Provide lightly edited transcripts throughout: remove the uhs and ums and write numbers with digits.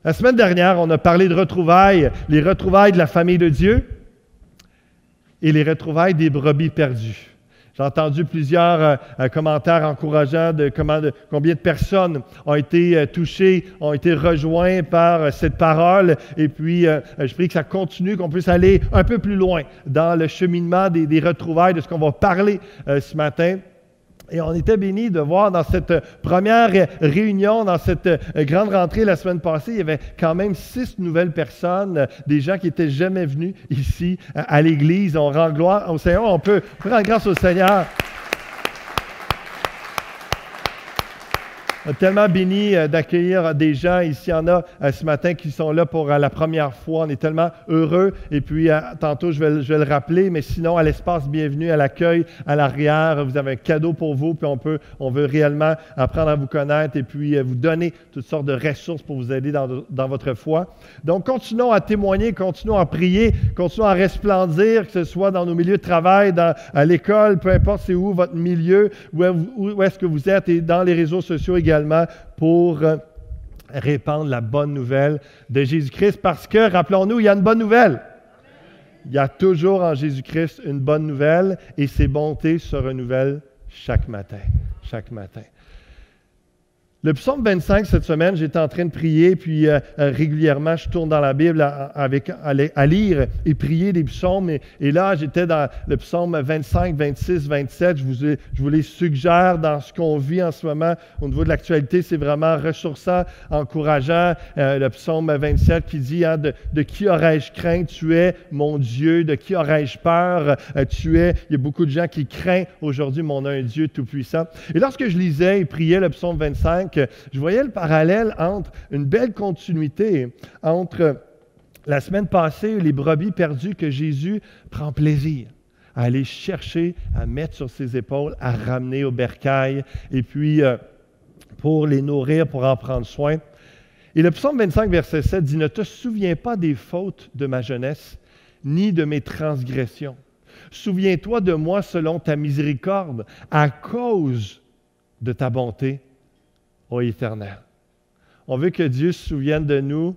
La semaine dernière, on a parlé de retrouvailles, les retrouvailles de la famille de Dieu et les retrouvailles des brebis perdues. J'ai entendu plusieurs commentaires encourageants de combien de personnes ont été touchées, ont été rejoints par cette parole. Et puis, je prie que ça continue, qu'on puisse aller un peu plus loin dans le cheminement des retrouvailles, de ce qu'on va parler ce matin. Et on était bénis de voir dans cette première réunion, dans cette grande rentrée la semaine passée, il y avait quand même 6 nouvelles personnes, des gens qui n'étaient jamais venus ici à l'Église. On rend gloire au Seigneur, on peut rendre grâce au Seigneur. On est tellement bénis d'accueillir des gens. Ici, il y en a ce matin qui sont là pour la première fois. On est tellement heureux. Et puis, tantôt, je vais le rappeler, mais sinon, à l'espace bienvenue, à l'accueil, à l'arrière, vous avez un cadeau pour vous. Puis, on veut réellement apprendre à vous connaître et puis vous donner toutes sortes de ressources pour vous aider dans votre foi. Donc, continuons à témoigner, continuons à prier, continuons à resplendir, que ce soit dans nos milieux de travail, à l'école, peu importe c'est où votre milieu, où est-ce que vous êtes, et dans les réseaux sociaux également, pour répandre la bonne nouvelle de Jésus-Christ, parce que, rappelons-nous, il y a une bonne nouvelle. Il y a toujours en Jésus-Christ une bonne nouvelle, et ses bontés se renouvellent chaque matin. Chaque matin. Le psaume 25, cette semaine, j'étais en train de prier, puis régulièrement, je tourne dans la Bible à lire et prier des psaumes. Et là, j'étais dans le psaume 25, 26, 27. Je vous les suggère dans ce qu'on vit en ce moment. Au niveau de l'actualité, c'est vraiment ressourçant, encourageant. Le psaume 27 qui dit de qui aurais-je craint? Tu es mon Dieu. De qui aurais-je peur? Il y a beaucoup de gens qui craignent aujourd'hui, mais on a un Dieu tout-puissant. Et lorsque je lisais et priais le psaume 25, je voyais le parallèle entre une belle continuité entre la semaine passée, les brebis perdues que Jésus prend plaisir à aller chercher, à mettre sur ses épaules, à ramener au bercail, et puis pour les nourrir, pour en prendre soin. Et le psaume 25, verset 7 dit « Ne te souviens pas des fautes de ma jeunesse, ni de mes transgressions. Souviens-toi de moi selon ta miséricorde, à cause de ta bonté, ô Éternel. » On veut que Dieu se souvienne de nous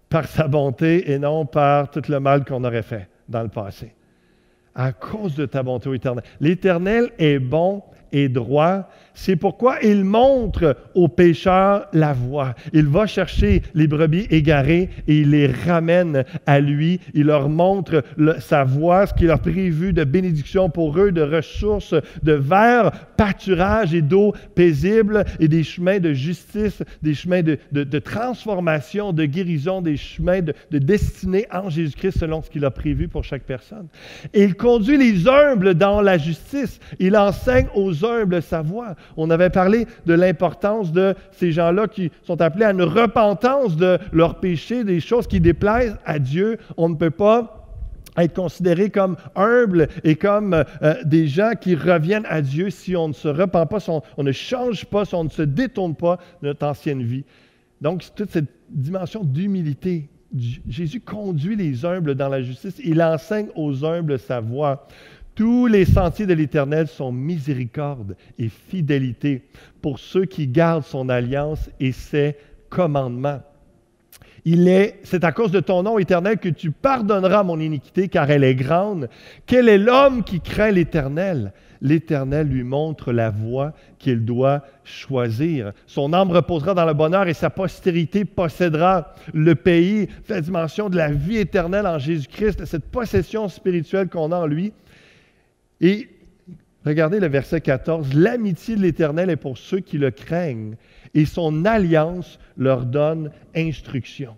par sa bonté et non par tout le mal qu'on aurait fait dans le passé. À cause de ta bonté, ô Éternel. L'Éternel est bon et droit. C'est pourquoi il montre aux pécheurs la voie. Il va chercher les brebis égarées et il les ramène à lui. Il leur montre sa voie, ce qu'il a prévu de bénédiction pour eux, de ressources, de verts pâturage et d'eau paisible et des chemins de justice, des chemins de transformation, de guérison, des chemins de destinée en Jésus-Christ selon ce qu'il a prévu pour chaque personne. Et il conduit les humbles dans la justice. Il enseigne aux humbles sa voie. On avait parlé de l'importance de ces gens-là qui sont appelés à une repentance de leurs péchés, des choses qui déplaisent à Dieu. On ne peut pas être considéré comme humble et comme des gens qui reviennent à Dieu si on ne se repent pas, si on ne change pas, si on ne se détourne pas de notre ancienne vie. Donc, toute cette dimension d'humilité. Jésus conduit les humbles dans la justice. Il enseigne aux humbles sa voie. Tous les sentiers de l'Éternel sont miséricorde et fidélité pour ceux qui gardent son alliance et ses commandements. C'est à cause de ton nom, Éternel, que tu pardonneras mon iniquité, car elle est grande. Quel est l'homme qui craint l'Éternel? L'Éternel lui montre la voie qu'il doit choisir. Son âme reposera dans le bonheur et sa postérité possédera le pays. La dimension de la vie éternelle en Jésus-Christ, de cette possession spirituelle qu'on a en lui. Et regardez le verset 14. L'amitié de l'Éternel est pour ceux qui le craignent et son alliance leur donne instruction.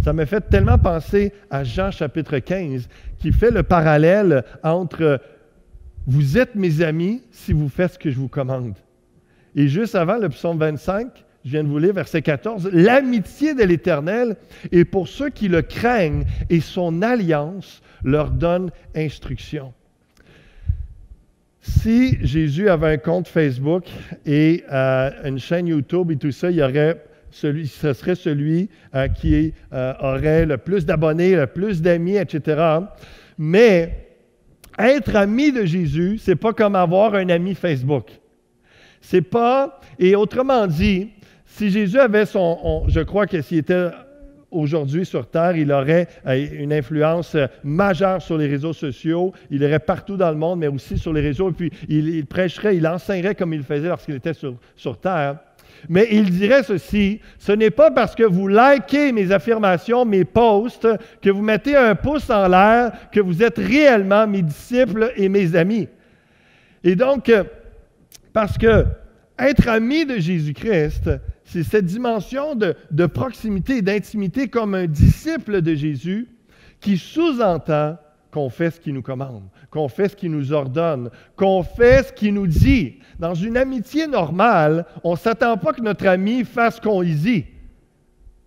Ça me fait tellement penser à Jean chapitre 15 qui fait le parallèle entre « Vous êtes mes amis si vous faites ce que je vous commande ». Et juste avant le psaume 25, je viens de vous lire verset 14, « L'amitié de l'Éternel est pour ceux qui le craignent et son alliance leur donne instruction ». Si Jésus avait un compte Facebook et une chaîne YouTube et tout ça, ce serait celui qui aurait le plus d'abonnés, le plus d'amis, etc. Mais être ami de Jésus, c'est pas comme avoir un ami Facebook. C'est pas, et autrement dit, Si Jésus avait je crois que s'il était aujourd'hui sur Terre, il aurait une influence majeure sur les réseaux sociaux. Il irait partout dans le monde, mais aussi sur les réseaux. Et puis, il prêcherait, il enseignerait comme il le faisait lorsqu'il était sur Terre. Mais il dirait ceci, ce n'est pas parce que vous likez mes affirmations, mes posts, que vous mettez un pouce en l'air, que vous êtes réellement mes disciples et mes amis. Et donc, parce que être ami de Jésus-Christ, c'est cette dimension de proximité et d'intimité comme un disciple de Jésus qui sous-entend qu'on fait ce qu'il nous commande, qu'on fait ce qu'il nous ordonne, qu'on fait ce qu'il nous dit. Dans une amitié normale, on ne s'attend pas que notre ami fasse ce qu'on lui dit.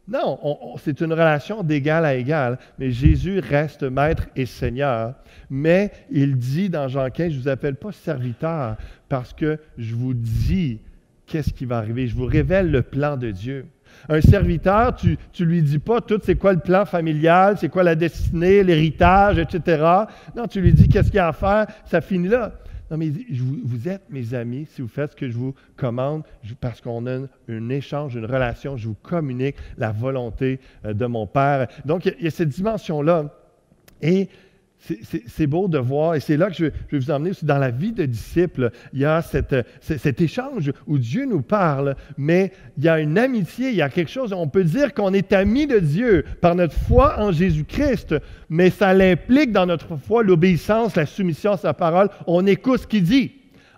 Non, c'est une relation d'égal à égal, mais Jésus reste maître et Seigneur. Mais il dit dans Jean 15, je ne vous appelle pas serviteur parce que je vous dis qu'est-ce qui va arriver. Je vous révèle le plan de Dieu. Un serviteur, tu ne lui dis pas tout, c'est quoi le plan familial, c'est quoi la destinée, l'héritage, etc. Non, tu lui dis qu'est-ce qu'il y a à faire, ça finit là. Non, mais vous êtes mes amis si vous faites ce que je vous commande, parce qu'on a un échange, une relation, je vous communique la volonté de mon Père. Donc, il y a cette dimension-là. Et c'est beau de voir, et c'est là que je vais vous emmener aussi dans la vie de disciple. Il y a cet échange où Dieu nous parle, mais il y a une amitié, il y a quelque chose, on peut dire qu'on est amis de Dieu par notre foi en Jésus-Christ, mais ça l'implique dans notre foi l'obéissance, la soumission à sa parole. On écoute ce qu'il dit.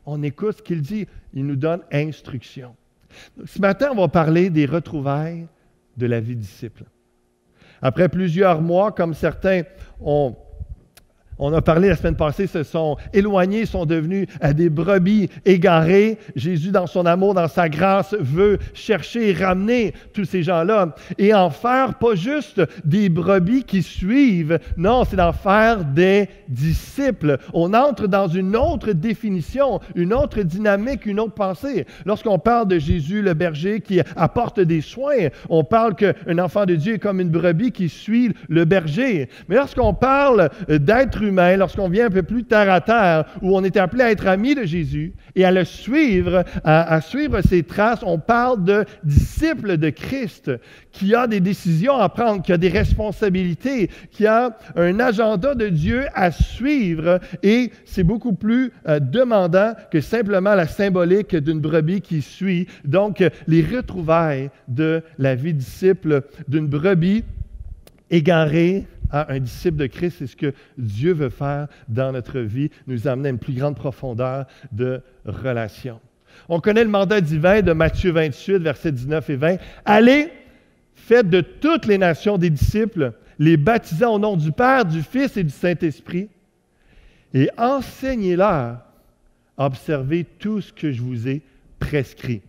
On écoute ce qu'il dit. Il nous donne instruction. Donc, ce matin, on va parler des retrouvailles de la vie de disciple. Après plusieurs mois, comme certains on a parlé la semaine passée, se sont éloignés, sont devenus des brebis égarées. Jésus, dans son amour, dans sa grâce, veut chercher et ramener tous ces gens-là et en faire pas juste des brebis qui suivent, non, c'est d'en faire des disciples. On entre dans une autre définition, une autre dynamique, une autre pensée. Lorsqu'on parle de Jésus, le berger qui apporte des soins, on parle qu'un enfant de Dieu est comme une brebis qui suit le berger. Mais lorsqu'on parle d'être humain, lorsqu'on vient un peu plus terre à terre, où on est appelé à être ami de Jésus et à le suivre, à suivre ses traces, on parle de disciple de Christ qui a des décisions à prendre, qui a des responsabilités, qui a un agenda de Dieu à suivre et c'est beaucoup plus demandant que simplement la symbolique d'une brebis qui suit. Donc, les retrouvailles de la vie disciple d'une brebis égarée à un disciple de Christ, c'est ce que Dieu veut faire dans notre vie, nous amener à une plus grande profondeur de relation. On connaît le mandat divin de Matthieu 28, versets 19 et 20. « Allez, faites de toutes les nations des disciples, les baptisant au nom du Père, du Fils et du Saint-Esprit, et enseignez-leur à observer tout ce que je vous ai prescrit.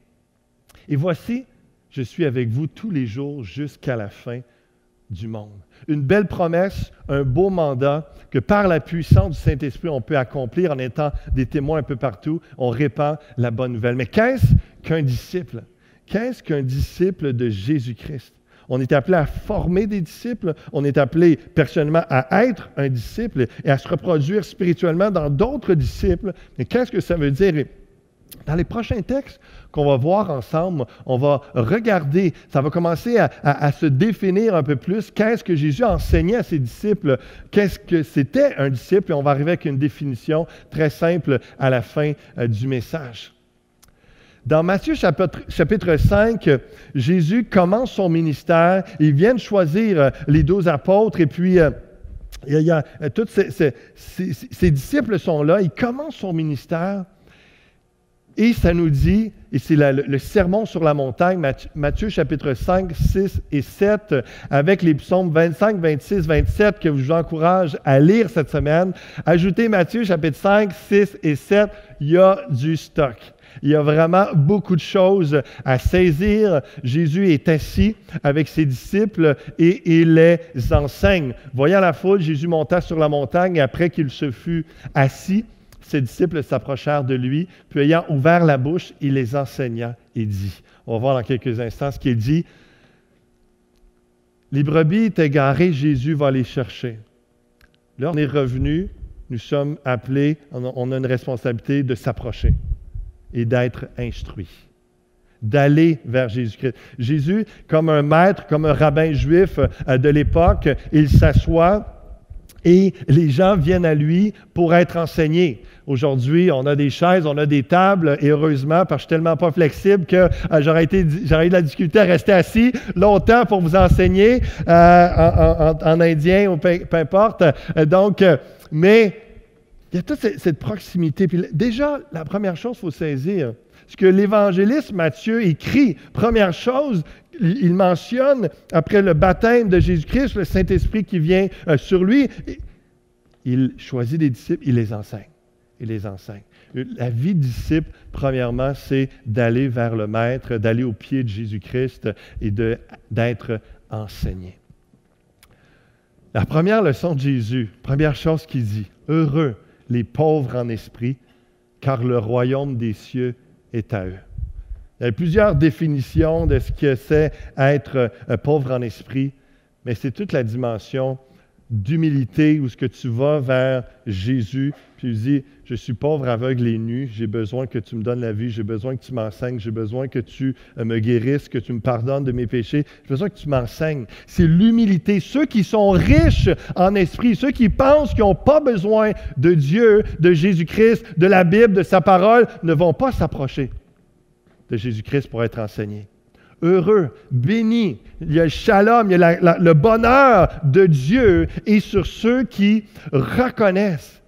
Et voici, je suis avec vous tous les jours jusqu'à la fin du monde. » Une belle promesse, un beau mandat que par la puissance du Saint-Esprit, on peut accomplir en étant des témoins un peu partout. On répand la bonne nouvelle. Mais qu'est-ce qu'un disciple? Qu'est-ce qu'un disciple de Jésus-Christ? On est appelé à former des disciples. On est appelé personnellement à être un disciple et à se reproduire spirituellement dans d'autres disciples. Mais qu'est-ce que ça veut dire? Dans les prochains textes qu'on va voir ensemble, on va regarder, ça va commencer à se définir un peu plus qu'est-ce que Jésus enseignait à ses disciples, qu'est-ce que c'était un disciple, et on va arriver avec une définition très simple à la fin du message. Dans Matthieu chapitre 5, Jésus commence son ministère, il vient de choisir les 12 apôtres, et puis tous ces disciples sont là, il commence son ministère. Et ça nous dit, et c'est le sermon sur la montagne, Matthieu chapitre 5, 6 et 7, avec les psaumes 25, 26, 27, que je vous encourage à lire cette semaine. Ajoutez Matthieu chapitre 5, 6 et 7, il y a du stock. Il y a vraiment beaucoup de choses à saisir. Jésus est assis avec ses disciples et il les enseigne. Voyant la foule, Jésus monta sur la montagne et après qu'il se fut assis, ses disciples s'approchèrent de lui, puis ayant ouvert la bouche, il les enseigna et dit. On va voir dans quelques instants ce qu'il dit. Les brebis étaient égarées, Jésus va les chercher. Là, on est revenu, nous sommes appelés, on a une responsabilité de s'approcher et d'être instruits. d'aller vers Jésus-Christ. Jésus, comme un maître, comme un rabbin juif de l'époque, il s'assoit et les gens viennent à lui pour être enseignés. Aujourd'hui, on a des chaises, on a des tables, et heureusement, parce que je suis tellement pas flexible que j'aurais eu de la difficulté à rester assis longtemps pour vous enseigner en indien ou peu importe. Mais il y a toute cette proximité. Puis déjà, la première chose qu'il faut saisir, ce que l'évangéliste Matthieu écrit, première chose, il mentionne, après le baptême de Jésus-Christ, le Saint-Esprit qui vient sur lui, il choisit des disciples, il les enseigne. Il les enseigne. La vie de disciple, premièrement, c'est d'aller vers le Maître, d'aller au pied de Jésus-Christ et d'être enseigné. La première leçon de Jésus, première chose qu'il dit, « Heureux les pauvres en esprit, car le royaume des cieux est à eux. » Il y a plusieurs définitions de ce que c'est être pauvre en esprit, mais c'est toute la dimension d'humilité où ce que tu vas vers Jésus, puis tu dis, je suis pauvre, aveugle et nu, j'ai besoin que tu me donnes la vie, j'ai besoin que tu m'enseignes, j'ai besoin que tu me guérisses, que tu me pardonnes de mes péchés, j'ai besoin que tu m'enseignes. C'est l'humilité. Ceux qui sont riches en esprit, ceux qui pensent qu'ils n'ont pas besoin de Dieu, de Jésus-Christ, de la Bible, de sa parole, ne vont pas s'approcher de Jésus-Christ pour être enseignés. Heureux, bénis, il y a le shalom, il y a le bonheur de Dieu et sur ceux qui reconnaissent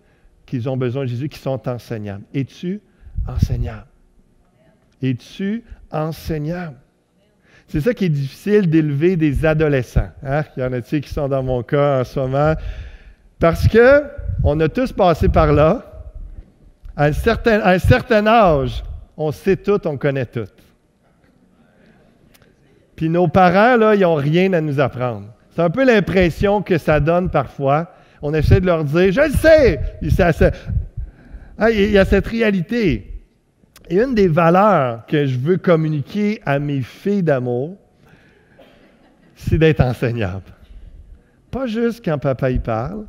qu'ils ont besoin de Jésus, qui sont enseignables. Es-tu enseignable? Es-tu enseignable? C'est ça qui est difficile d'élever des adolescents. Hein? Il y en a-t-il qui sont dans mon cas en ce moment? Parce qu'on a tous passé par là. À un certain âge, on sait tout, on connaît tout. Puis nos parents, là, ils n'ont rien à nous apprendre. C'est un peu l'impression que ça donne parfois. On essaie de leur dire « Je le sais! » Il y a cette réalité. Et une des valeurs que je veux communiquer à mes filles d'amour, c'est d'être enseignable. Pas juste quand papa y parle,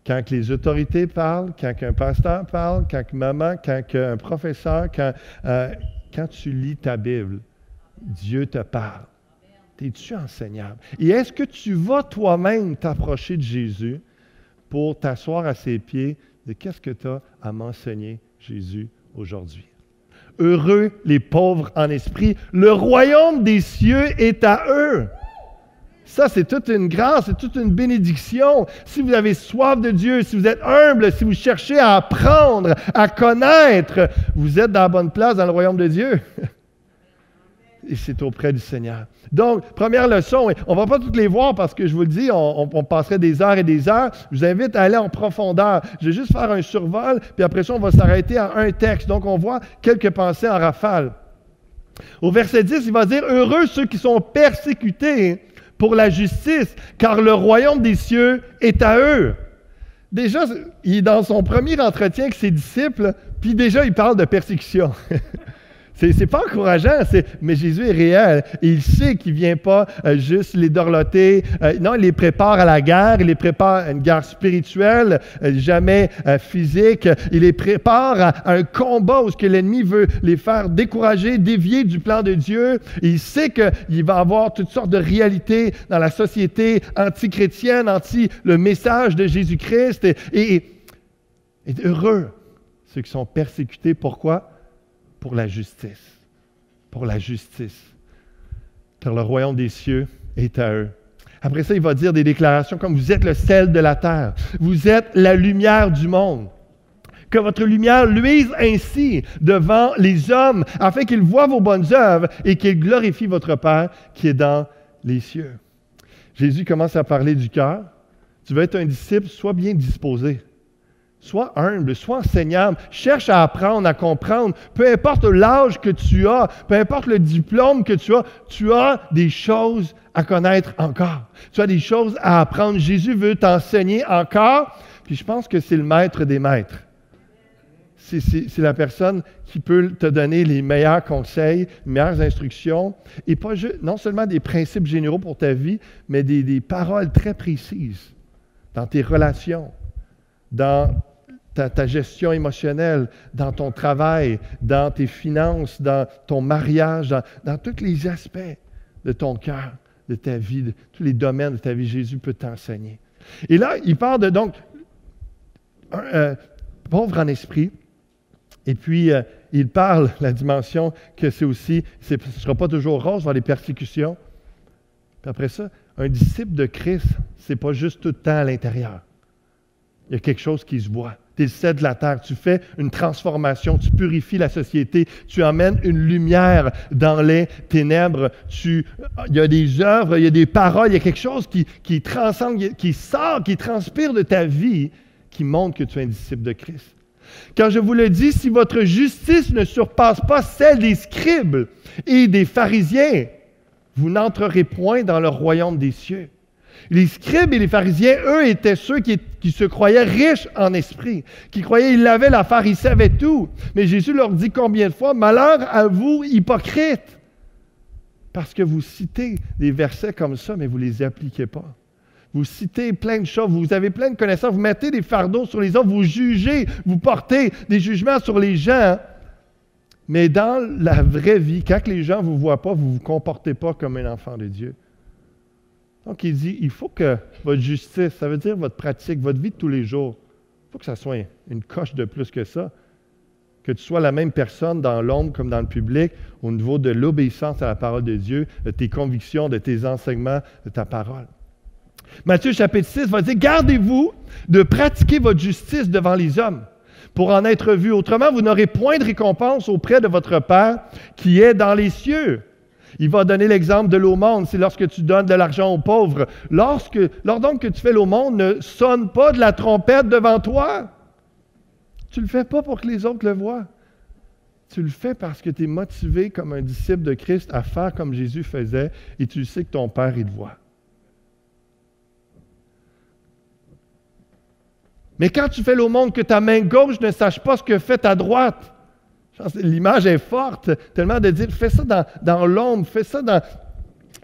quand les autorités parlent, quand un pasteur parle, quand maman, quand un professeur, quand tu lis ta Bible, Dieu te parle. Es-tu enseignable? Et est-ce que tu vas toi-même t'approcher de Jésus pour t'asseoir à ses pieds de qu'est-ce que tu as à m'enseigner, Jésus, aujourd'hui? Heureux les pauvres en esprit, le royaume des cieux est à eux. Ça, c'est toute une grâce, c'est toute une bénédiction. Si vous avez soif de Dieu, si vous êtes humble, si vous cherchez à apprendre, à connaître, vous êtes dans la bonne place dans le royaume de Dieu. Et c'est auprès du Seigneur. Donc, première leçon, on ne va pas toutes les voir parce que je vous le dis, on passerait des heures et des heures. Je vous invite à aller en profondeur. Je vais juste faire un survol, puis après ça, on va s'arrêter à un texte. Donc, on voit quelques pensées en rafale. Au verset 10, il va dire « Heureux ceux qui sont persécutés pour la justice, car le royaume des cieux est à eux. » Déjà, il est dans son premier entretien avec ses disciples, puis déjà, il parle de persécution. C'est pas encourageant, mais Jésus est réel. Et il sait qu'il ne vient pas juste les dorloter. Non, il les prépare à la guerre, il les prépare à une guerre spirituelle, jamais physique. Il les prépare à un combat où l'ennemi veut les faire décourager, dévier du plan de Dieu. Et il sait qu'il va y avoir toutes sortes de réalités dans la société anti-chrétienne, le message de Jésus-Christ. Et heureux ceux qui sont persécutés. Pourquoi? Pour la justice. Pour la justice. Car le royaume des cieux est à eux. Après ça, il va dire des déclarations comme « Vous êtes le sel de la terre. Vous êtes la lumière du monde. Que votre lumière luise ainsi devant les hommes, afin qu'ils voient vos bonnes œuvres et qu'ils glorifient votre Père qui est dans les cieux. » Jésus commence à parler du cœur. Tu veux être un disciple, sois bien disposé. Sois humble, sois enseignable, cherche à apprendre, à comprendre. Peu importe l'âge que tu as, peu importe le diplôme que tu as des choses à connaître encore. Tu as des choses à apprendre. Jésus veut t'enseigner encore, puis je pense que c'est le maître des maîtres. C'est la personne qui peut te donner les meilleurs conseils, les meilleures instructions, et pas juste, non seulement des principes généraux pour ta vie, mais des paroles très précises dans tes relations, dans ta gestion émotionnelle, dans ton travail, dans tes finances, dans ton mariage, dans tous les aspects de ton cœur, de ta vie, de tous les domaines de ta vie. Jésus peut t'enseigner. Et là, il parle de donc pauvre en esprit. Et puis, il parle la dimension que ce ne sera pas toujours rose, il va y avoir des persécutions. Puis après ça, un disciple de Christ, ce n'est pas juste tout le temps à l'intérieur. Il y a quelque chose qui se voit. Tu es le sel de la terre, tu fais une transformation, tu purifies la société, tu emmènes une lumière dans les ténèbres. Il y a des œuvres, il y a des paroles, il y a quelque chose qui transcende, qui sort, qui transpire de ta vie, qui montre que tu es un disciple de Christ. Quand je vous le dis, si votre justice ne surpasse pas celle des scribes et des pharisiens, vous n'entrerez point dans le royaume des cieux. Les scribes et les pharisiens, eux, étaient ceux qui se croyaient riches en esprit, qui croyaient qu'ils avaient l'affaire, ils savaient tout. Mais Jésus leur dit combien de fois, « Malheur à vous, hypocrites! » Parce que vous citez des versets comme ça, mais vous ne les appliquez pas. Vous citez plein de choses, vous avez plein de connaissances, vous mettez des fardeaux sur les autres, vous jugez, vous portez des jugements sur les gens. Mais dans la vraie vie, quand les gens ne vous voient pas, vous ne vous comportez pas comme un enfant de Dieu. Donc, il dit, il faut que votre justice, ça veut dire votre pratique, votre vie de tous les jours, il faut que ça soit une coche de plus que ça. Que tu sois la même personne dans l'ombre comme dans le public, au niveau de l'obéissance à la parole de Dieu, de tes convictions, de tes enseignements, de ta parole. Matthieu chapitre 6 va dire, gardez-vous de pratiquer votre justice devant les hommes pour en être vus. Autrement, vous n'aurez point de récompense auprès de votre Père qui est dans les cieux. Il va donner l'exemple de l'aumône, c'est lorsque tu donnes de l'argent aux pauvres. Lors donc que tu fais l'aumône, ne sonne pas de la trompette devant toi. Tu ne le fais pas pour que les autres le voient. Tu le fais parce que tu es motivé comme un disciple de Christ à faire comme Jésus faisait et tu sais que ton Père, il te voit. Mais quand tu fais l'aumône, que ta main gauche ne sache pas ce que fait ta droite. L'image est forte, tellement de dire, fais ça dans l'ombre, fais ça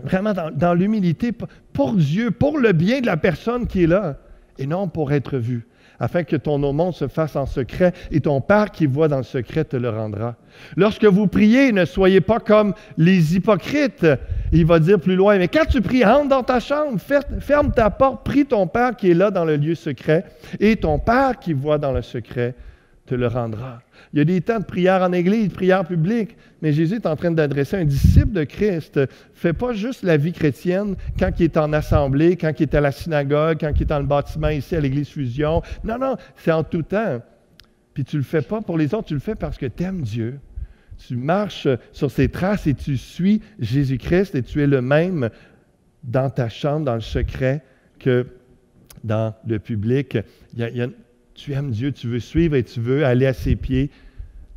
vraiment dans l'humilité, pour Dieu, pour le bien de la personne qui est là, et non pour être vu, afin que ton aumône se fasse en secret, et ton Père qui voit dans le secret te le rendra. Lorsque vous priez, ne soyez pas comme les hypocrites. Il va dire plus loin, mais quand tu pries, entre dans ta chambre, ferme ta porte, prie ton Père qui est là dans le lieu secret, et ton Père qui voit dans le secret te le rendra. Il y a des temps de prière en Église, de prière publique, mais Jésus est en train d'adresser un disciple de Christ. Ne fait pas juste la vie chrétienne quand il est en assemblée, quand il est à la synagogue, quand il est dans le bâtiment ici à l'Église Fusion. Non, c'est en tout temps. Puis tu ne le fais pas pour les autres, tu le fais parce que tu aimes Dieu. Tu marches sur ses traces et tu suis Jésus-Christ et tu es le même dans ta chambre, dans le secret, que dans le public. Tu aimes Dieu, tu veux suivre et tu veux aller à ses pieds,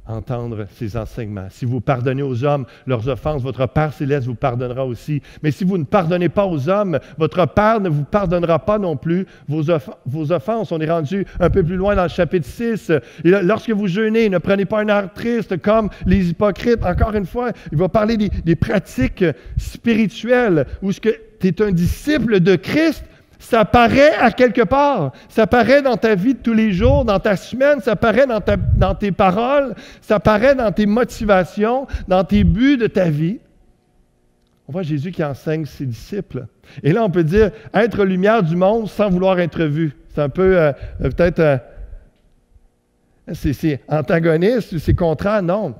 entendre ses enseignements. Si vous pardonnez aux hommes leurs offenses, votre Père céleste vous pardonnera aussi. Mais si vous ne pardonnez pas aux hommes, votre Père ne vous pardonnera pas non plus vos offenses. On est rendu un peu plus loin dans le chapitre 6. Et là, lorsque vous jeûnez, ne prenez pas un air triste comme les hypocrites. Encore une fois, il va parler des pratiques spirituelles où tu es un disciple de Christ. Ça paraît à quelque part. Ça paraît dans ta vie de tous les jours, dans ta semaine, ça paraît dans tes paroles, ça paraît dans tes motivations, dans tes buts de ta vie. On voit Jésus qui enseigne ses disciples. Et là, on peut dire être lumière du monde sans vouloir être vu. C'est un peu, peut-être, c'est antagoniste, c'est contraire. Non.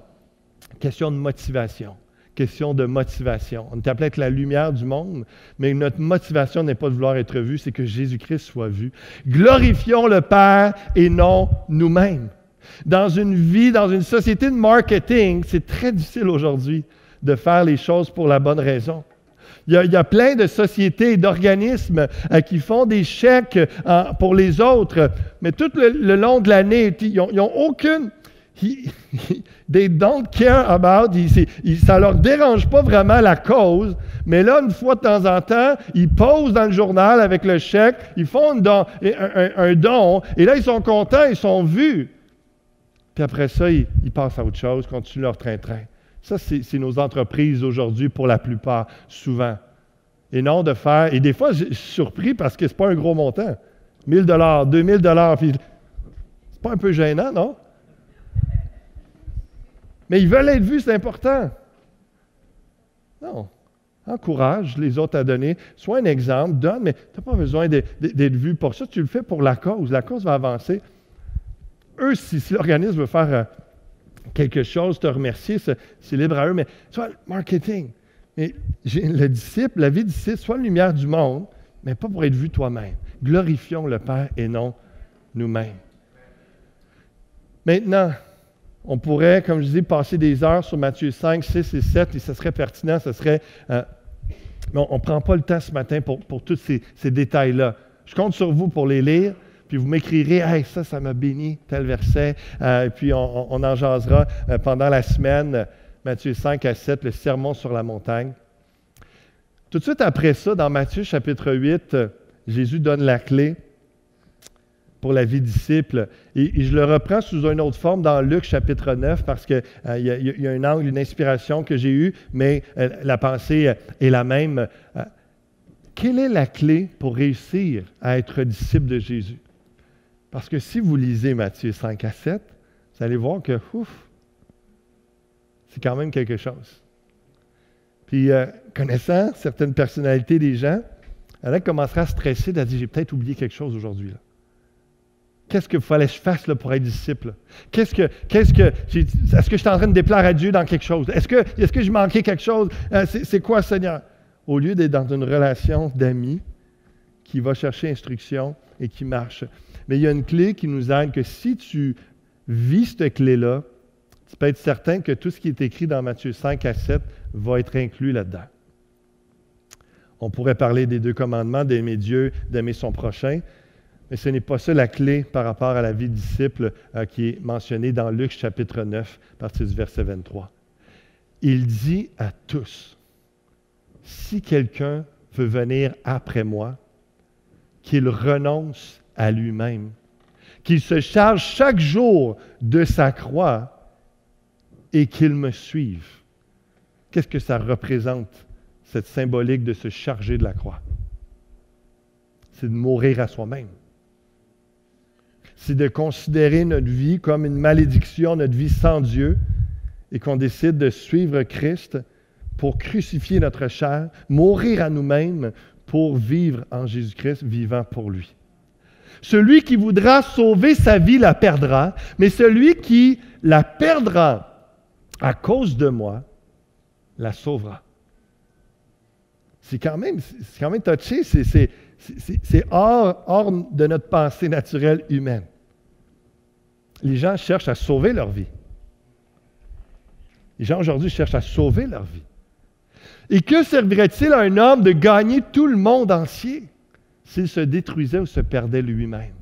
Question de motivation. Question de motivation. On est appelé à être la lumière du monde, mais notre motivation n'est pas de vouloir être vu, c'est que Jésus-Christ soit vu. Glorifions le Père et non nous-mêmes. Dans une vie, dans une société de marketing, c'est très difficile aujourd'hui de faire les choses pour la bonne raison. Il y a plein de sociétés et d'organismes qui font des chèques pour les autres, mais tout le long de l'année, ils n'ont aucune... They don't care about, ça ne leur dérange pas vraiment la cause, mais là, une fois de temps en temps, ils posent dans le journal avec le chèque, ils font un don, et là, ils sont contents, ils sont vus. Puis après ça, ils passent à autre chose, continuent leur train-train. Ça, c'est nos entreprises aujourd'hui pour la plupart, souvent. Et non de faire, et des fois, je suis surpris parce que ce n'est pas un gros montant. 1 000 $, 2 000 $, puis pas un peu gênant, non? Mais ils veulent être vus, c'est important. Non. Encourage les autres à donner. Sois un exemple, donne, mais tu n'as pas besoin d'être vu pour ça. Tu le fais pour la cause. La cause va avancer. Eux, si l'organisme veut faire quelque chose, te remercier, c'est libre à eux, mais soit le marketing. Mais le disciple, la vie du disciple, soit la lumière du monde, mais pas pour être vu toi-même. Glorifions le Père et non nous-mêmes. Maintenant, on pourrait, comme je dis, passer des heures sur Matthieu 5, 6 et 7, et ce serait pertinent, mais on ne prend pas le temps ce matin pour tous ces détails-là. Je compte sur vous pour les lire, puis vous m'écrirez « Hey, ça m'a béni, tel verset. Puis on en jasera pendant la semaine, Matthieu 5 à 7, le sermon sur la montagne. Tout de suite après ça, dans Matthieu chapitre 8, Jésus donne la clé pour la vie disciple. Et je le reprends sous une autre forme dans Luc chapitre 9 parce qu'il y a un angle, une inspiration que j'ai eue, mais la pensée est la même. Quelle est la clé pour réussir à être disciple de Jésus? Parce que si vous lisez Matthieu 5 à 7, vous allez voir que, c'est quand même quelque chose. Puis, connaissant certaines personnalités des gens, elle commencera à stresser, à dire, j'ai peut-être oublié quelque chose aujourd'hui. Là. Qu'est-ce qu'il fallait que je fasse là, pour être disciple? Est-ce que je suis en train de déplaire à Dieu dans quelque chose? Est-ce que je manquais quelque chose? C'est quoi, Seigneur? Au lieu d'être dans une relation d'amis qui va chercher instruction et qui marche. Mais il y a une clé qui nous aide que si tu vis cette clé-là, tu peux être certain que tout ce qui est écrit dans Matthieu 5 à 7 va être inclus là-dedans. On pourrait parler des 2 commandements, d'aimer Dieu, d'aimer son prochain, mais ce n'est pas ça la clé par rapport à la vie de disciple qui est mentionnée dans Luc chapitre 9, à partir du verset 23. Il dit à tous, si quelqu'un veut venir après moi, qu'il renonce à lui-même, qu'il se charge chaque jour de sa croix et qu'il me suive. Qu'est-ce que ça représente, cette symbolique de se charger de la croix? C'est de mourir à soi-même. C'est de considérer notre vie comme une malédiction, notre vie sans Dieu, et qu'on décide de suivre Christ pour crucifier notre chair, mourir à nous-mêmes pour vivre en Jésus-Christ, vivant pour lui. Celui qui voudra sauver sa vie la perdra, mais celui qui la perdra à cause de moi la sauvera. C'est quand même touché, c'est hors de notre pensée naturelle humaine. Les gens cherchent à sauver leur vie. Les gens aujourd'hui cherchent à sauver leur vie. Et que servirait-il à un homme de gagner tout le monde entier s'il se détruisait ou se perdait lui-même?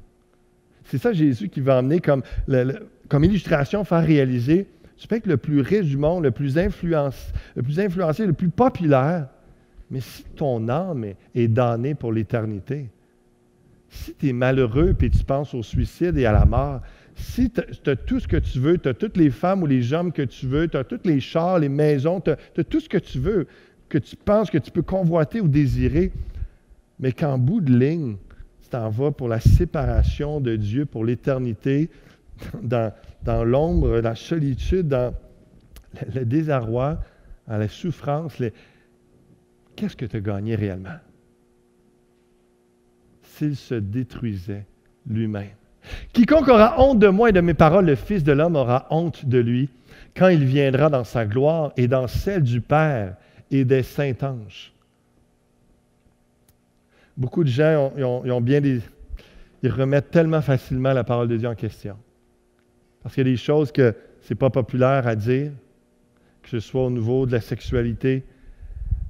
C'est ça Jésus qui va emmener comme illustration, faire réaliser. Tu peux être le plus riche du monde, le plus influencé, le plus populaire, mais si ton âme est damnée pour l'éternité, si tu es malheureux et tu penses au suicide et à la mort, si tu as tout ce que tu veux, tu as toutes les femmes ou les hommes que tu veux, tu as tous les chars, les maisons, tu as tout ce que tu veux, que tu penses que tu peux convoiter ou désirer, mais qu'en bout de ligne, tu t'en vas pour la séparation de Dieu pour l'éternité, dans l'ombre, dans la solitude, dans le désarroi, dans la souffrance, qu'est-ce que tu as gagné réellement? S'il se détruisait lui-même. Quiconque aura honte de moi et de mes paroles, le Fils de l'homme aura honte de lui, quand il viendra dans sa gloire et dans celle du Père et des saints anges. Beaucoup de gens ils remettent tellement facilement la parole de Dieu en question. Parce qu'il y a des choses que ce n'est pas populaire à dire, que ce soit au niveau de la sexualité,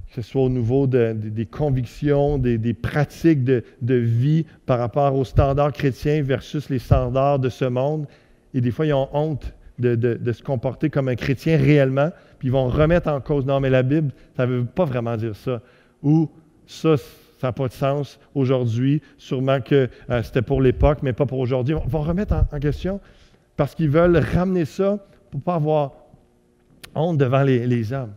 que ce soit au niveau des convictions, des pratiques de vie par rapport aux standards chrétiens versus les standards de ce monde. Et des fois, ils ont honte de se comporter comme un chrétien réellement, puis ils vont remettre en cause. Non, mais la Bible, ça ne veut pas vraiment dire ça. Ou ça n'a pas de sens aujourd'hui. Sûrement que c'était pour l'époque, mais pas pour aujourd'hui. Ils vont remettre en question parce qu'ils veulent ramener ça pour ne pas avoir honte devant les hommes.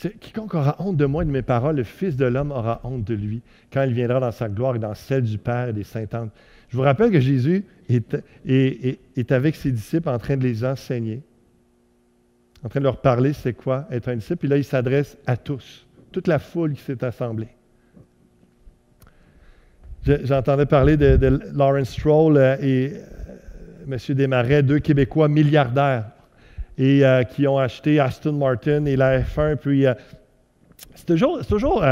Quiconque aura honte de moi et de mes paroles, le Fils de l'homme aura honte de lui, quand il viendra dans sa gloire et dans celle du Père et des saints anges. Je vous rappelle que Jésus est avec ses disciples en train de les enseigner, en train de leur parler c'est quoi être un disciple. Puis là, il s'adresse à tous, toute la foule qui s'est assemblée. J'entendais parler de Lawrence Stroll et M. Desmarais, 2 Québécois milliardaires, et qui ont acheté Aston Martin et la F1. Puis c'est toujours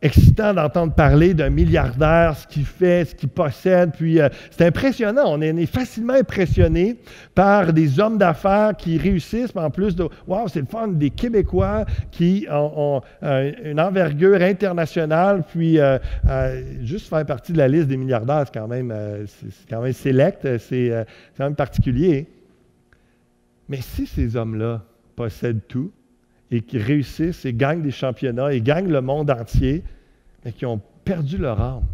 excitant d'entendre parler d'un milliardaire, ce qu'il fait, ce qu'il possède. Puis c'est impressionnant. On est facilement impressionné par des hommes d'affaires qui réussissent, mais en plus de « wow, c'est le fun », des Québécois qui ont une envergure internationale. Puis juste faire partie de la liste des milliardaires, c'est quand même select, c'est quand même particulier. Mais si ces hommes-là possèdent tout, et qui réussissent et gagnent des championnats et gagnent le monde entier, mais qui ont perdu leur âme.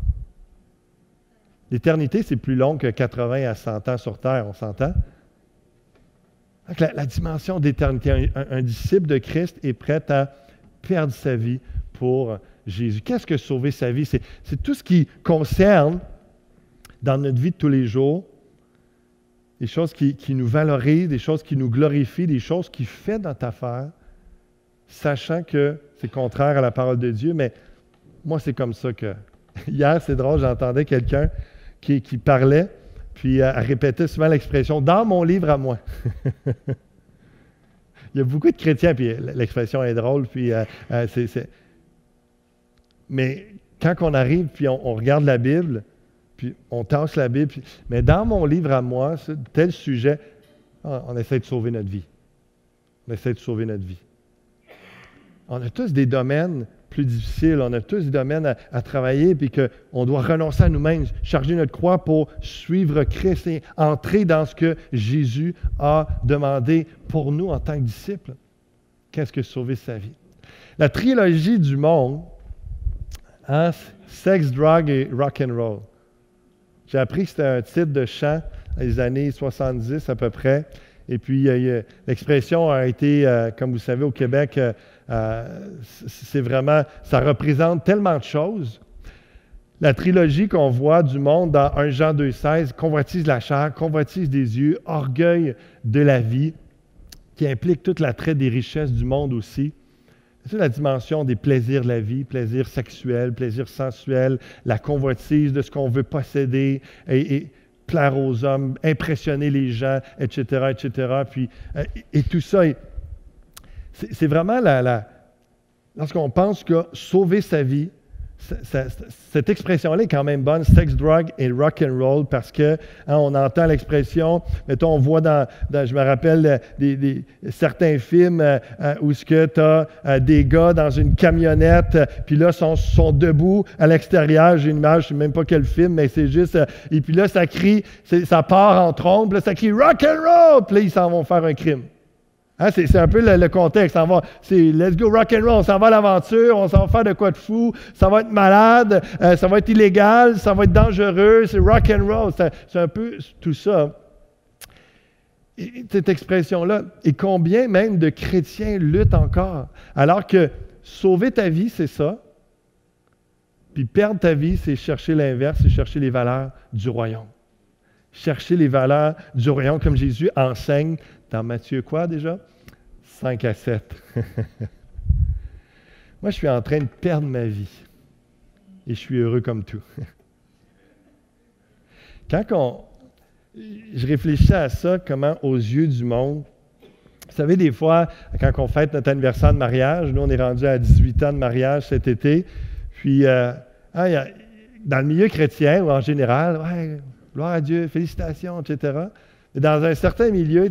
L'éternité, c'est plus long que 80 à 100 ans sur Terre, on s'entend? Donc, la dimension d'éternité, un disciple de Christ est prêt à perdre sa vie pour Jésus. Qu'est-ce que sauver sa vie? C'est tout ce qui concerne, dans notre vie de tous les jours, des choses qui nous valorisent, des choses qui nous glorifient, des choses qui font notre affaire, sachant que c'est contraire à la parole de Dieu, mais moi, c'est comme ça que... Hier, c'est drôle, j'entendais quelqu'un qui parlait, puis elle répétait souvent l'expression « dans mon livre à moi ». Il y a beaucoup de chrétiens, puis l'expression est drôle, puis mais quand on arrive, puis on regarde la Bible, puis on tasse la Bible, mais dans mon livre à moi, tel sujet, on essaie de sauver notre vie. On essaie de sauver notre vie. On a tous des domaines plus difficiles, on a tous des domaines à travailler, puis qu'on doit renoncer à nous-mêmes, charger notre croix pour suivre Christ et entrer dans ce que Jésus a demandé pour nous en tant que disciples. Qu'est-ce que sauver sa vie? La trilogie du monde, sexe, drogue et rock and roll. J'ai appris que c'était un titre de chant dans les années 70 à peu près. Et puis, l'expression a été, comme vous savez, au Québec, c'est vraiment, ça représente tellement de choses. La trilogie qu'on voit du monde dans 1 Jean 2,16, convoitise de la chair, convoitise des yeux, orgueil de la vie, qui implique toute l'attrait des richesses du monde aussi. C'est la dimension des plaisirs de la vie, plaisirs sexuels, plaisirs sensuels, la convoitise de ce qu'on veut posséder et plaire aux hommes, impressionner les gens, etc., etc. Puis, et tout ça, c'est vraiment lorsqu'on pense que sauver sa vie, cette expression-là est quand même bonne, sex, drug et rock and roll, parce que on entend l'expression, mettons, on voit je me rappelle certains films où tu as des gars dans une camionnette, puis là, sont debout à l'extérieur, j'ai une image, je ne sais même pas quel film, mais c'est juste, et puis là, ça crie, ça part en trompe, là, ça crie rock and roll, puis là, ils s'en vont faire un crime. C'est un peu le contexte. C'est let's go rock and roll, on s'en va à l'aventure, on s'en va faire de quoi de fou, ça va être malade, ça va être illégal, ça va être dangereux, c'est rock and roll. C'est un peu tout ça. Et cette expression-là, et combien même de chrétiens luttent encore, alors que sauver ta vie, c'est ça, puis perdre ta vie, c'est chercher l'inverse, c'est chercher les valeurs du royaume. Chercher les valeurs du royaume, comme Jésus enseigne dans Matthieu quoi déjà? 5 à 7. Moi, je suis en train de perdre ma vie. Et je suis heureux comme tout. Je réfléchissais à ça, comment aux yeux du monde, vous savez, des fois, quand on fête notre anniversaire de mariage, nous, on est rendu à 18 ans de mariage cet été, puis dans le milieu chrétien ou en général, ouais, gloire à Dieu, félicitations, etc. Et dans un certain milieu,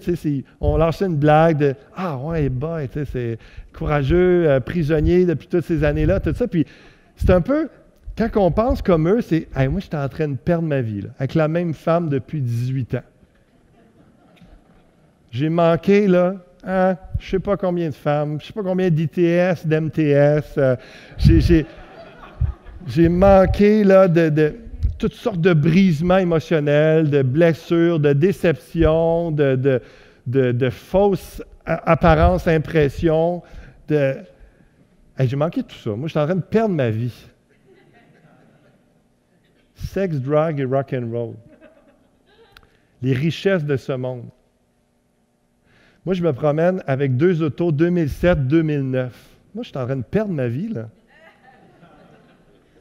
on lançait une blague de « Ah ouais, boy, c'est courageux, prisonnier depuis toutes ces années-là, tout ça. » Puis c'est un peu, quand on pense comme eux, c'est hey, « Moi, j'étais en train de perdre ma vie, là, avec la même femme depuis 18 ans. J'ai manqué, là, je ne sais pas combien de femmes, je ne sais pas combien d'ITS, d'MTS. J'ai manqué, là, de toutes sortes de brisements émotionnels, de blessures, de déceptions, de fausses apparences, impressions. Hey, j'ai manqué tout ça. Moi, j'étais en train de perdre ma vie. Sexe, drogue et rock and roll. Les richesses de ce monde. Moi, je me promène avec 2 autos 2007-2009. Moi, je suis en train de perdre ma vie, là.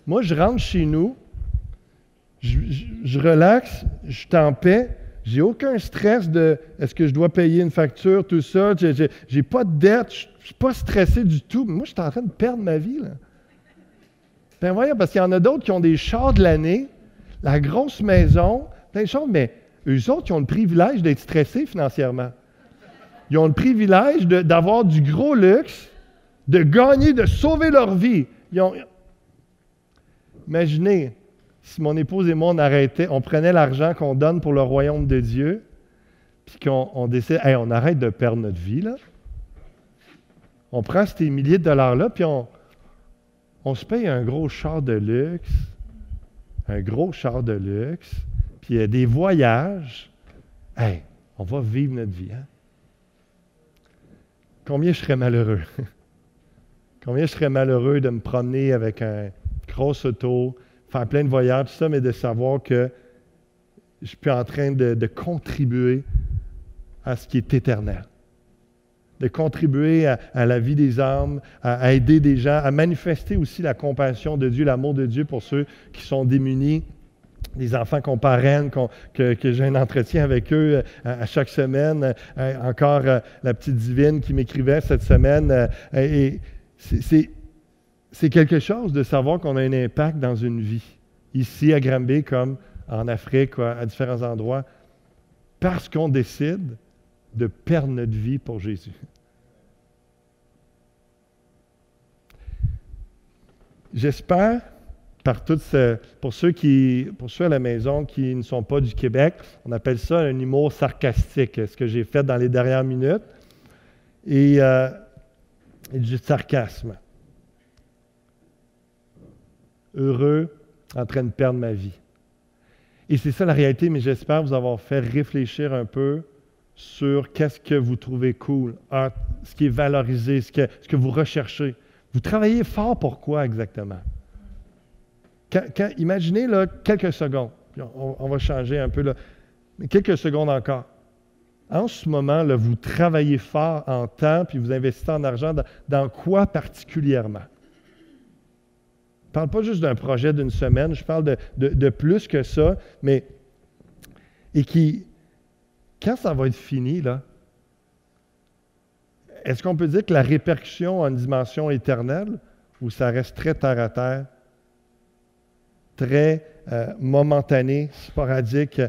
Moi, je rentre chez nous, je relaxe, je suis en paix, j'ai aucun stress de est-ce que je dois payer une facture, tout ça. J'ai pas de dette, je ne suis pas stressé du tout. Moi, je suis en train de perdre ma vie, là. Ben voyons, parce qu'il y en a d'autres qui ont des chars de l'année, la grosse maison, plein de choses, mais eux autres, ils ont le privilège d'être stressés financièrement. Ils ont le privilège d'avoir du gros luxe, de gagner, de sauver leur vie. Imaginez, si mon épouse et moi, on prenait l'argent qu'on donne pour le royaume de Dieu, puis qu'on décide, hey, on arrête de perdre notre vie, là. On prend ces milliers de dollars-là, puis on se paye un gros char de luxe, puis des voyages. Hey, on va vivre notre vie, hein? Combien je serais malheureux? Combien je serais malheureux de me promener avec un gros auto, faire plein de voyages, tout ça, mais de savoir que je suis en train de contribuer à ce qui est éternel. De contribuer à la vie des âmes, à aider des gens, à manifester aussi la compassion de Dieu, l'amour de Dieu pour ceux qui sont démunis, les enfants qu'on parraine, que j'ai un entretien avec eux à chaque semaine. Encore la petite divine qui m'écrivait cette semaine. Et c'est quelque chose de savoir qu'on a un impact dans une vie, ici à Granby comme en Afrique, à différents endroits, parce qu'on décide de perdre notre vie pour Jésus. J'espère, pour ceux à la maison qui ne sont pas du Québec, on appelle ça un humour sarcastique, ce que j'ai fait dans les dernières minutes, et du sarcasme. Heureux, en train de perdre ma vie. Et c'est ça la réalité, mais j'espère vous avoir fait réfléchir un peu sur qu'est-ce que vous trouvez cool, ce qui est valorisé, ce que vous recherchez. Vous travaillez fort pour quoi exactement? Imaginez là, quelques secondes, puis on va changer un peu, là, mais quelques secondes encore. En ce moment, là, vous travaillez fort en temps, puis vous investissez en argent dans quoi particulièrement? Je ne parle pas juste d'un projet d'une semaine, je parle de plus que ça, mais quand ça va être fini, là, est-ce qu'on peut dire que la répercussion a une dimension éternelle ou ça reste très terre à terre, très momentané, sporadique?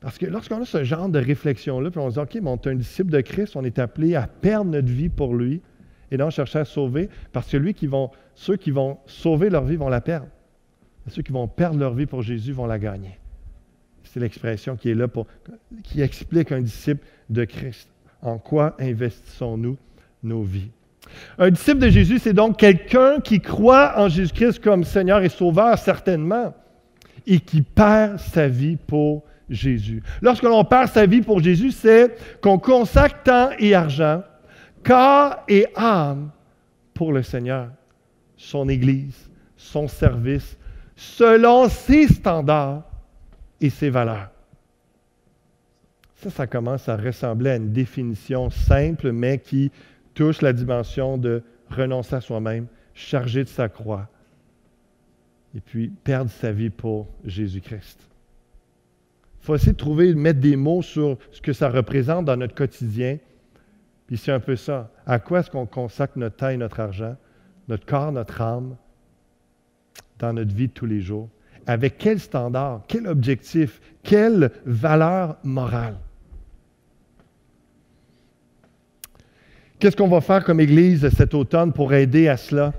Parce que lorsqu'on a ce genre de réflexion-là, puis on se dit, OK, mais on est un disciple de Christ, on est appelé à perdre notre vie pour lui et non chercher à sauver, parce que ceux qui vont sauver leur vie vont la perdre. Et ceux qui vont perdre leur vie pour Jésus vont la gagner. C'est l'expression qui est là qui explique un disciple de Christ. En quoi investissons-nous nos vies? Un disciple de Jésus, c'est donc quelqu'un qui croit en Jésus-Christ comme Seigneur et Sauveur, certainement, et qui perd sa vie pour Jésus. Lorsque l'on perd sa vie pour Jésus, c'est qu'on consacre temps et argent, corps et âme pour le Seigneur, son Église, son service, selon ses standards et ses valeurs. Ça commence à ressembler à une définition simple, mais qui touche la dimension de renoncer à soi-même, charger de sa croix, et puis perdre sa vie pour Jésus-Christ. Il faut essayer de mettre des mots sur ce que ça représente dans notre quotidien. Puis c'est un peu ça. À quoi est-ce qu'on consacre notre temps et notre argent, notre corps, notre âme, dans notre vie de tous les jours? Avec quel standard, quel objectif, quelle valeur morale? Qu'est-ce qu'on va faire comme Église cet automne pour aider à cela?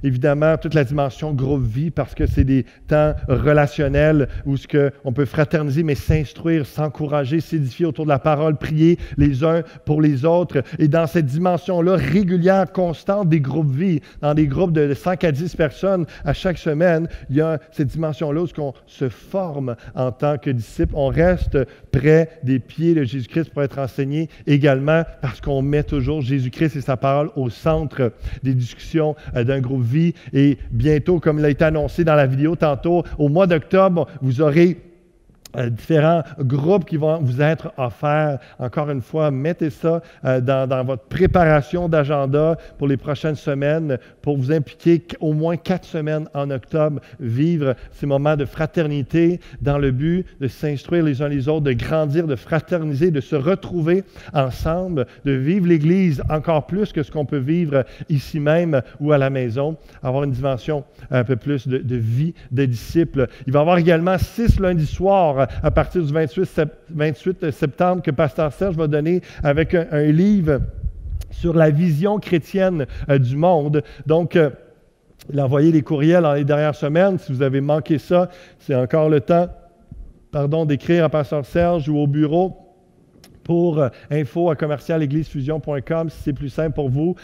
évidemment, toute la dimension groupe vie, parce que c'est des temps relationnels où on peut fraterniser, mais s'instruire, s'encourager, s'édifier autour de la parole, prier les uns pour les autres. Et dans cette dimension-là, régulière, constante des groupes vie, dans des groupes de 5 à 10 personnes à chaque semaine, il y a cette dimension-là où on se forme en tant que disciple. On reste près des pieds de Jésus-Christ pour être enseigné également parce qu'on met toujours Jésus-Christ et sa parole au centre des discussions d'un groupe vie. Et bientôt, comme il a été annoncé dans la vidéo tantôt, au mois d'octobre, vous aurez différents groupes qui vont vous être offerts. Encore une fois, mettez ça dans votre préparation d'agenda pour les prochaines semaines, pour vous impliquer au moins 4 semaines en octobre, vivre ces moments de fraternité dans le but de s'instruire les uns les autres, de grandir, de fraterniser, de se retrouver ensemble, de vivre l'Église encore plus que ce qu'on peut vivre ici même ou à la maison, avoir une dimension un peu plus de vie de disciples. Il va y avoir également 6 lundis soirs à partir du 28 septembre que Pasteur Serge va donner avec un livre sur la vision chrétienne du monde. Donc, il a envoyé des courriels dans les dernières semaines. Si vous avez manqué ça, c'est encore le temps, d'écrire à Pasteur Serge ou au bureau pour info@commercialeglisfusion.com si c'est plus simple pour vous.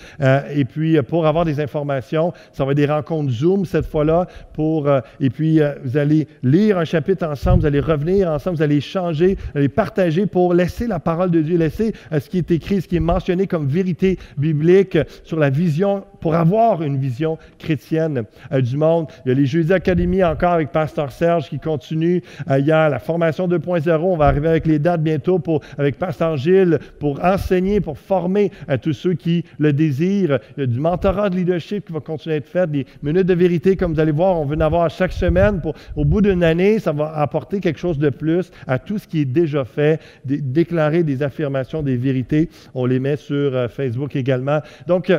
Et puis, pour avoir des informations, ça va être des rencontres Zoom cette fois-là. Et puis, vous allez lire un chapitre ensemble, vous allez revenir ensemble, vous allez échanger, vous allez partager pour laisser la parole de Dieu, laisser ce qui est écrit, ce qui est mentionné comme vérité biblique sur la vision, pour avoir une vision chrétienne du monde. Il y a les Jeudis Académie encore avec Pasteur Serge qui continue. Il y a la formation 2.0, on va arriver avec les dates bientôt avec Pasteur Gilles pour enseigner, pour former à tous ceux qui le désirent. Il y a du mentorat de leadership qui va continuer à être fait, des minutes de vérité, comme vous allez voir, on veut en avoir chaque semaine. Au bout d'une année, ça va apporter quelque chose de plus à tout ce qui est déjà fait, déclarer des affirmations, des vérités. On les met sur Facebook également. Donc,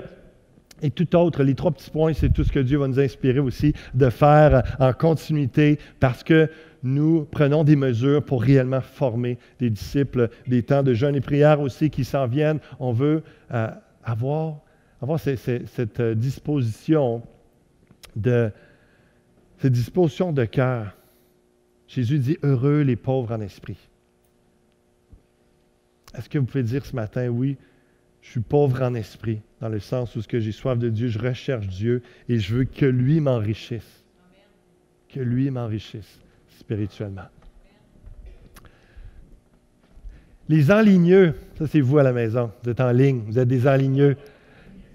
et tout autre, les 3 petits points, c'est tout ce que Dieu va nous inspirer aussi de faire en continuité parce que nous prenons des mesures pour réellement former des disciples, des temps de jeûne et prière aussi qui s'en viennent. On veut avoir cette disposition de cœur. Jésus dit « Heureux les pauvres en esprit ». Est-ce que vous pouvez dire ce matin « Oui, je suis pauvre en esprit », dans le sens où j'ai soif de Dieu, je recherche Dieu et je veux que lui m'enrichisse. Que lui m'enrichisse spirituellement. Les enligneux, ça c'est vous à la maison, vous êtes en ligne, vous êtes des enligneux.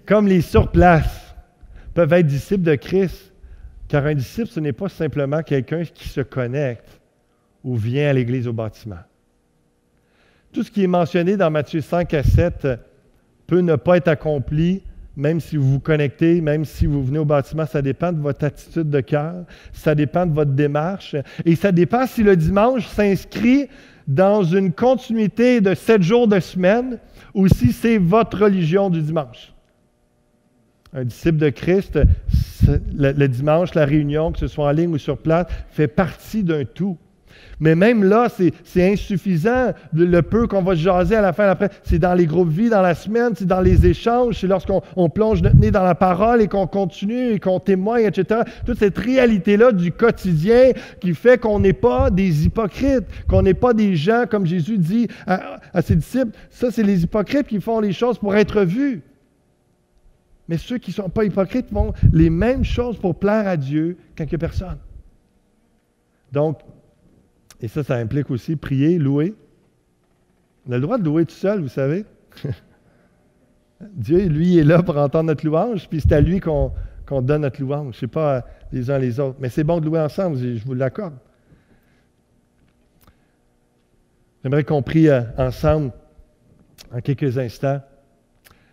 Comme les sur place peuvent être disciples de Christ, car un disciple, ce n'est pas simplement quelqu'un qui se connecte ou vient à l'Église au bâtiment. Tout ce qui est mentionné dans Matthieu 5 à 7 peut ne pas être accompli, même si vous vous connectez, même si vous venez au bâtiment, ça dépend de votre attitude de cœur, ça dépend de votre démarche, et ça dépend si le dimanche s'inscrit dans une continuité de 7 jours de semaine ou si c'est votre religion du dimanche. Un disciple de Christ, le dimanche, la réunion, que ce soit en ligne ou sur place, fait partie d'un tout. Mais même là, c'est insuffisant, le peu qu'on va jaser à la fin. Après, c'est dans les groupes vie, dans la semaine, c'est dans les échanges, c'est lorsqu'on plonge notre nez dans la parole et qu'on continue et qu'on témoigne, etc. Toute cette réalité-là du quotidien qui fait qu'on n'est pas des hypocrites, qu'on n'est pas des gens, comme Jésus dit à ses disciples, ça, c'est les hypocrites qui font les choses pour être vus. Mais ceux qui ne sont pas hypocrites font les mêmes choses pour plaire à Dieu quand il n'y a personne. Donc, et ça implique aussi prier, louer. On a le droit de louer tout seul, vous savez. Dieu, lui, est là pour entendre notre louange, puis c'est à lui qu'on donne notre louange. Ce n'est pas les uns les autres. Mais c'est bon de louer ensemble, je vous l'accorde. J'aimerais qu'on prie ensemble en quelques instants.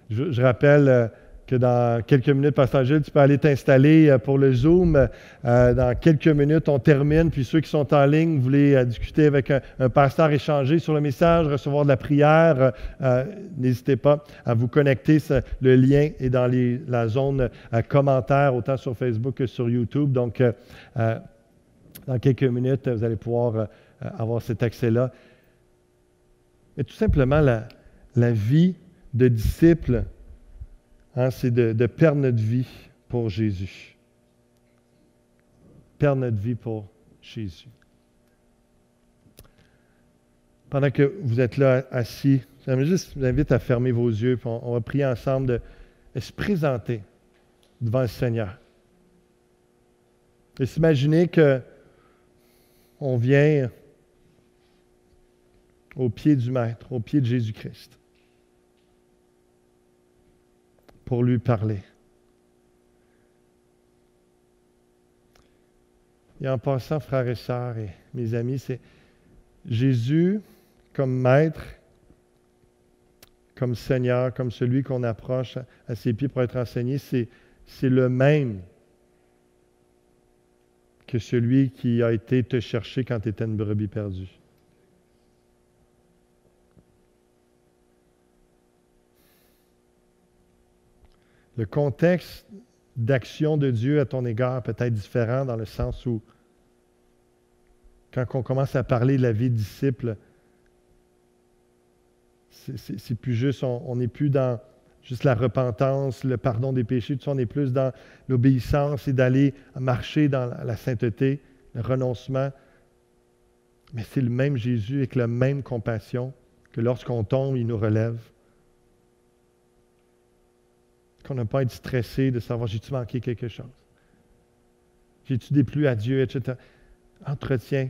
Je rappelle que dans quelques minutes, Pasteur Gilles, tu peux aller t'installer pour le Zoom. Dans quelques minutes, on termine. Puis ceux qui sont en ligne, vous voulez discuter avec un pasteur, échanger sur le message, recevoir de la prière, n'hésitez pas à vous connecter. Le lien est dans la zone commentaires, autant sur Facebook que sur YouTube. Donc, dans quelques minutes, vous allez pouvoir avoir cet accès-là. Mais tout simplement, la vie de disciple, c'est de perdre notre vie pour Jésus. Perdre notre vie pour Jésus. Pendant que vous êtes là assis, j'aimerais juste vous invite à fermer vos yeux, puis on va prier ensemble de se présenter devant le Seigneur. Et s'imaginer qu'on vient au pied du Maître, au pied de Jésus-Christ, pour lui parler. Et en passant, frères et sœurs et mes amis, c'est Jésus comme Maître, comme Seigneur, comme celui qu'on approche à ses pieds pour être enseigné, c'est le même que celui qui a été te chercher quand tu étais une brebis perdue. Le contexte d'action de Dieu à ton égard peut être différent dans le sens où, quand on commence à parler de la vie de disciple, c'est plus juste, on n'est plus dans juste la repentance, le pardon des péchés, tout ça, on est plus dans l'obéissance et d'aller marcher dans la sainteté, le renoncement. Mais c'est le même Jésus avec la même compassion que lorsqu'on tombe, il nous relève. Qu'on n'a pas à être stressé de savoir, j'ai-tu manqué quelque chose? J'ai-tu déplu à Dieu, etc. Entretiens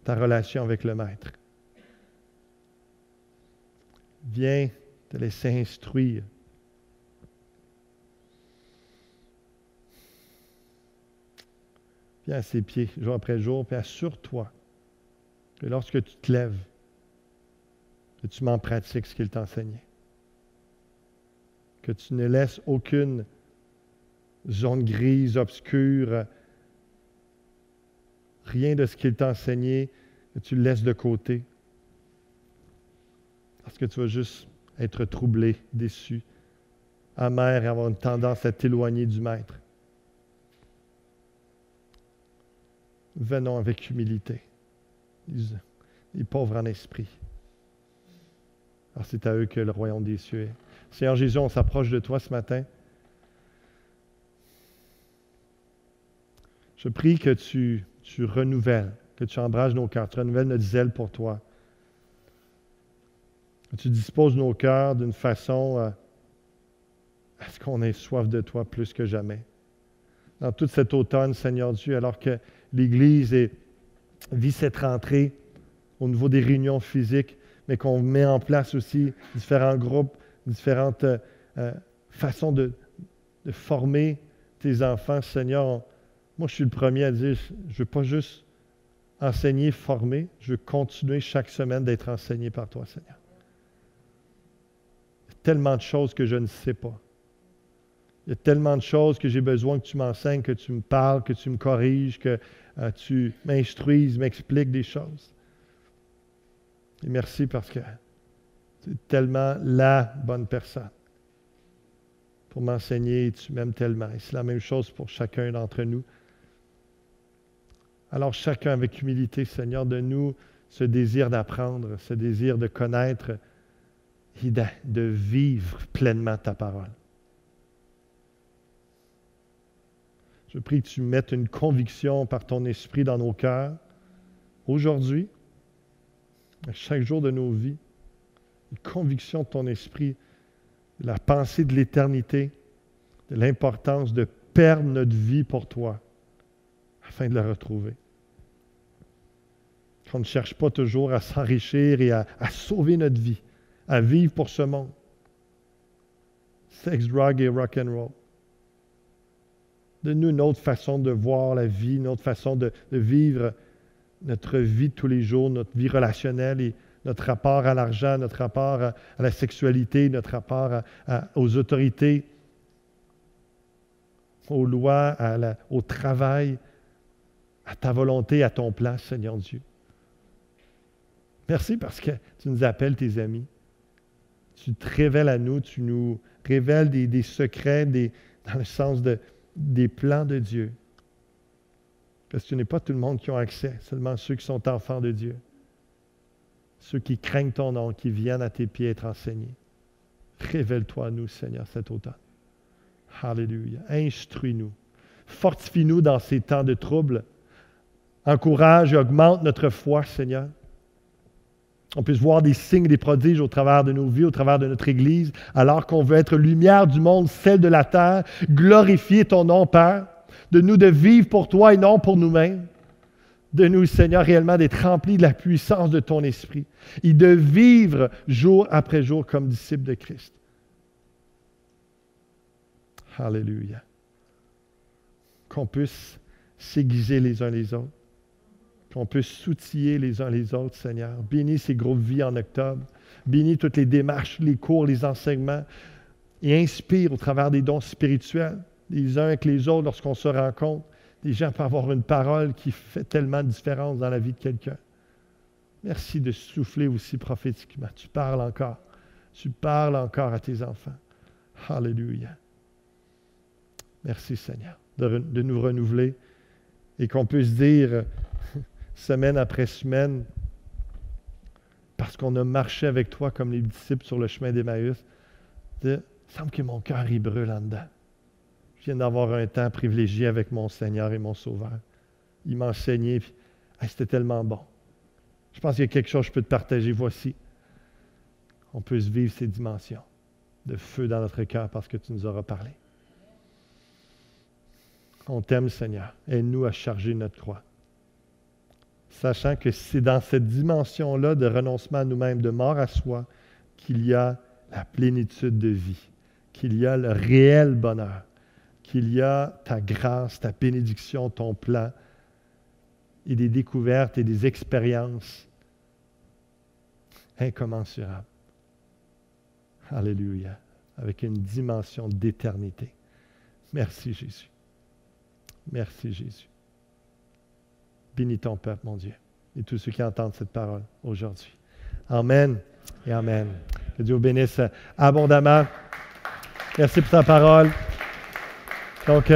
ta relation avec le Maître. Viens te laisser instruire. Viens à ses pieds jour après jour, puis assure-toi que lorsque tu te lèves, que tu mets en pratique ce qu'il t'a enseigné. Que tu ne laisses aucune zone grise, obscure, rien de ce qu'il t'a enseigné, que tu le laisses de côté. Parce que tu vas juste être troublé, déçu, amer et avoir une tendance à t'éloigner du Maître. Venons avec humilité, les pauvres en esprit. Alors c'est à eux que le royaume des cieux est. Seigneur Jésus, on s'approche de toi ce matin. Je prie que tu renouvelles, que tu embrases nos cœurs, tu renouvelles notre zèle pour toi. Que tu disposes nos cœurs d'une façon à ce qu'on ait soif de toi plus que jamais. Dans tout cet automne, Seigneur Dieu, alors que l'Église vit cette rentrée au niveau des réunions physiques, mais qu'on met en place aussi différents groupes, différentes façons de former tes enfants, Seigneur. Moi, je suis le premier à dire, je ne veux pas juste enseigner, former, je veux continuer chaque semaine d'être enseigné par toi, Seigneur. Il y a tellement de choses que je ne sais pas. Il y a tellement de choses que j'ai besoin que tu m'enseignes, que tu me parles, que tu me corriges, que tu m'instruises, m'expliques des choses. Et merci parce que tu es tellement la bonne personne pour m'enseigner et tu m'aimes tellement. Et c'est la même chose pour chacun d'entre nous. Alors chacun avec humilité, Seigneur, de nous ce désir d'apprendre, ce désir de connaître et de vivre pleinement ta parole. Je prie que tu mettes une conviction par ton esprit dans nos cœurs, aujourd'hui, à chaque jour de nos vies, une conviction de ton esprit, de la pensée de l'éternité, de l'importance de perdre notre vie pour toi, afin de la retrouver. Qu'on ne cherche pas toujours à s'enrichir et à sauver notre vie, à vivre pour ce monde. Sex, drogue et rock'n'roll. Donne-nous une autre façon de voir la vie, une autre façon de vivre notre vie de tous les jours, notre vie relationnelle et notre rapport à l'argent, notre rapport à la sexualité, notre rapport aux autorités, aux lois, au travail, à ta volonté, à ton plan, Seigneur Dieu. Merci parce que tu nous appelles tes amis. Tu te révèles à nous, tu nous révèles des secrets, dans le sens des plans de Dieu. Parce que ce n'est pas tout le monde qui a accès, seulement ceux qui sont enfants de Dieu. Ceux qui craignent ton nom, qui viennent à tes pieds être enseignés. Révèle-toi à nous, Seigneur, cet automne. Alléluia. Instruis-nous. Fortifie-nous dans ces temps de trouble. Encourage et augmente notre foi, Seigneur. On puisse voir des signes, des prodiges au travers de nos vies, au travers de notre Église, alors qu'on veut être lumière du monde, celle de la terre, glorifier ton nom, Père, de vivre pour toi et non pour nous-mêmes. De nous, Seigneur, réellement d'être remplis de la puissance de ton Esprit et de vivre jour après jour comme disciples de Christ. Alléluia. Qu'on puisse s'aiguiser les uns les autres. Qu'on puisse s'outiller les uns les autres, Seigneur. Bénis ces groupes vie en octobre. Bénis toutes les démarches, les cours, les enseignements. Et inspire au travers des dons spirituels, les uns avec les autres lorsqu'on se rencontre. Les gens peuvent avoir une parole qui fait tellement de différence dans la vie de quelqu'un. Merci de souffler aussi prophétiquement. Tu parles encore. Tu parles encore à tes enfants. Alléluia. Merci, Seigneur, de nous renouveler et qu'on puisse dire semaine après semaine, parce qu'on a marché avec toi comme les disciples sur le chemin d'Emmaüs, il semble que mon cœur y brûle en dedans. Je viens d'avoir un temps privilégié avec mon Seigneur et mon Sauveur. Il m'a enseigné, puis c'était tellement bon. Je pense qu'il y a quelque chose que je peux te partager. Voici, on peut vivre ces dimensions de feu dans notre cœur parce que tu nous auras parlé. On t'aime, Seigneur. Aide-nous à charger notre croix. Sachant que c'est dans cette dimension-là de renoncement à nous-mêmes, de mort à soi, qu'il y a la plénitude de vie, qu'il y a le réel bonheur, qu'il y a ta grâce, ta bénédiction, ton plan, et des découvertes et des expériences incommensurables. Alléluia. Avec une dimension d'éternité. Merci, Jésus. Merci, Jésus. Bénis ton peuple, mon Dieu, et tous ceux qui entendent cette parole aujourd'hui. Amen et Amen. Que Dieu vous bénisse abondamment. Merci pour ta parole. Donc,